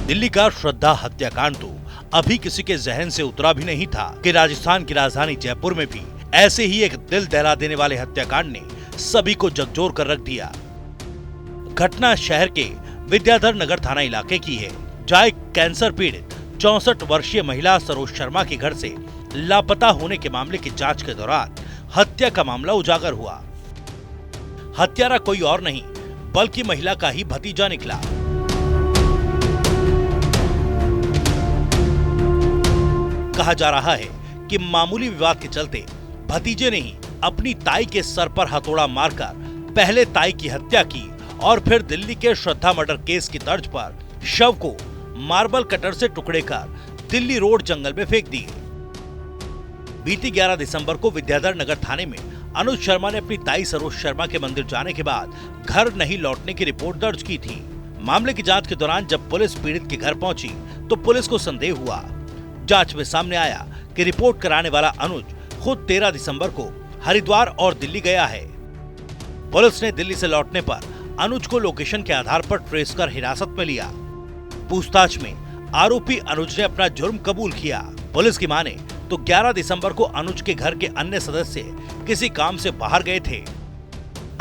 दिल्ली का श्रद्धा हत्याकांड तो अभी किसी के जहन से उतरा भी नहीं था कि राजस्थान की राजधानी जयपुर में भी ऐसे ही एक दिल दहला देने वाले हत्याकांड ने सभी को झकझोर कर रख दिया। घटना शहर के विद्याधर नगर थाना इलाके की है, जहाँ एक कैंसर पीड़ित 64 वर्षीय महिला सरोज शर्मा के घर से लापता होने के मामले की जांच के दौरान हत्या का मामला उजागर हुआ। हत्यारा कोई और नहीं बल्कि महिला का ही भतीजा निकला। कहा जा रहा है कि मामूली विवाद के चलते भतीजे ने ही अपनी ताई के सर पर हथौड़ा मारकर पहले ताई की हत्या की और फिर दिल्ली के श्रद्धा मर्डर केस की तर्ज पर शव को मार्बल कटर से टुकड़े कर दिल्ली रोड जंगल में फेंक दिए। बीती 11 दिसंबर को विद्याधर नगर थाने में अनुज शर्मा ने अपनी ताई सरोज शर्मा के मंदिर जाने के बाद घर नहीं लौटने की रिपोर्ट दर्ज की थी। मामले की जांच के दौरान जब पुलिस पीड़ित के घर पहुंची तो पुलिस को संदेह हुआ। जांच में सामने आया कि रिपोर्ट कराने वाला अनुज खुद 13 दिसंबर को हरिद्वार और दिल्ली गया है। पुलिस ने दिल्ली से लौटने पर अनुज को लोकेशन के आधार पर ट्रेस कर हिरासत में लिया। पूछताछ में आरोपी अनुज ने अपना जुर्म कबूल किया। पुलिस की माने तो 11 दिसंबर को अनुज के घर के अन्य सदस्य किसी काम से बाहर गए थे।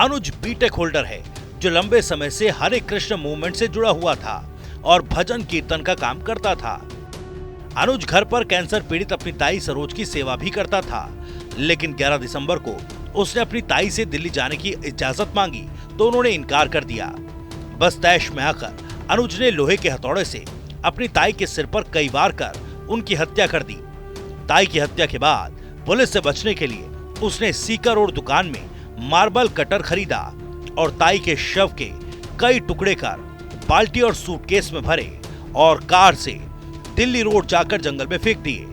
अनुज बीटेक होल्डर है जो लंबे समय से हरे कृष्ण मूवमेंट से जुड़ा हुआ था और भजन कीर्तन का काम करता था। अनुज घर पर कैंसर पीड़ित अपनी ताई सरोज की सेवा भी करता था, लेकिन 11 दिसंबर को उसने अपनी ताई से दिल्ली जाने की इजाजत मांगी तो उन्होंने इनकार कर दिया। बस तैश में आकर अनुज ने लोहे के हथौड़े से अपनी ताई के सिर पर कई वार कर उनकी हत्या कर दी। ताई की हत्या के बाद पुलिस से बचने के लिए उसने सीकर रोड दुकान में मार्बल कटर खरीदा और ताई के शव के कई टुकड़े कर बाल्टी और सूटकेस में भरे और कार से दिल्ली रोड जाकर जंगल में फेंक दिए।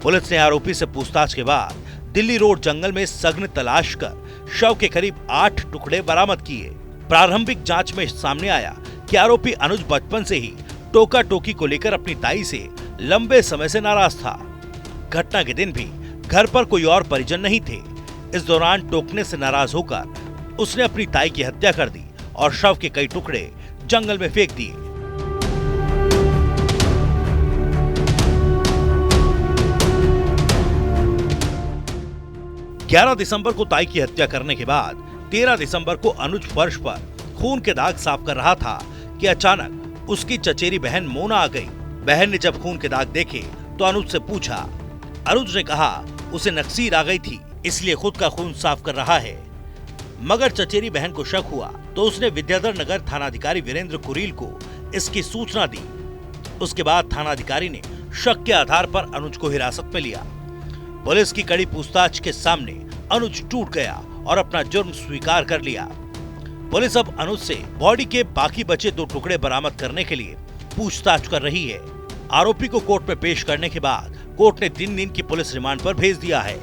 पुलिस ने आरोपी से पूछताछ के बाद दिल्ली रोड जंगल में सघन तलाश कर शव के करीब 8 टुकड़े बरामद किए। प्रारंभिक जांच में सामने आया कि आरोपी अनुज बचपन से ही टोका टोकी को लेकर अपनी ताई से लंबे समय से नाराज था। घटना के दिन भी घर पर कोई और परिजन नहीं थे। इस दौरान टोकने से नाराज होकर उसने अपनी ताई की हत्या कर दी और शव के कई टुकड़े जंगल में फेंक दिए। 11 दिसंबर को ताई की हत्या करने के बाद 13 दिसंबर को अनुज फर्श पर खून के दाग साफ कर रहा था कि अचानक उसकी चचेरी बहन मोना आ गई। बहन ने जब खून के दाग देखे तो अनुज से पूछा। अनुज ने कहा उसे नक्सीर आ गई थी इसलिए खुद का खून साफ कर रहा है, मगर चचेरी बहन को शक हुआ तो उसने विद्याधर नगर थानाधिकारी वीरेंद्र कुरील को इसकी सूचना दी। उसके बाद थानाधिकारी ने शक के आधार पर अनुज को हिरासत में लिया। पुलिस की कड़ी पूछताछ के सामने अनुज टूट गया और अपना जुर्म स्वीकार कर लिया। पुलिस अब अनुज से बॉडी के बाकी बचे 2 टुकड़े बरामद करने के लिए पूछताछ कर रही है। आरोपी को कोर्ट में पेश करने के बाद कोर्ट ने 3 दिन की पुलिस रिमांड पर भेज दिया है।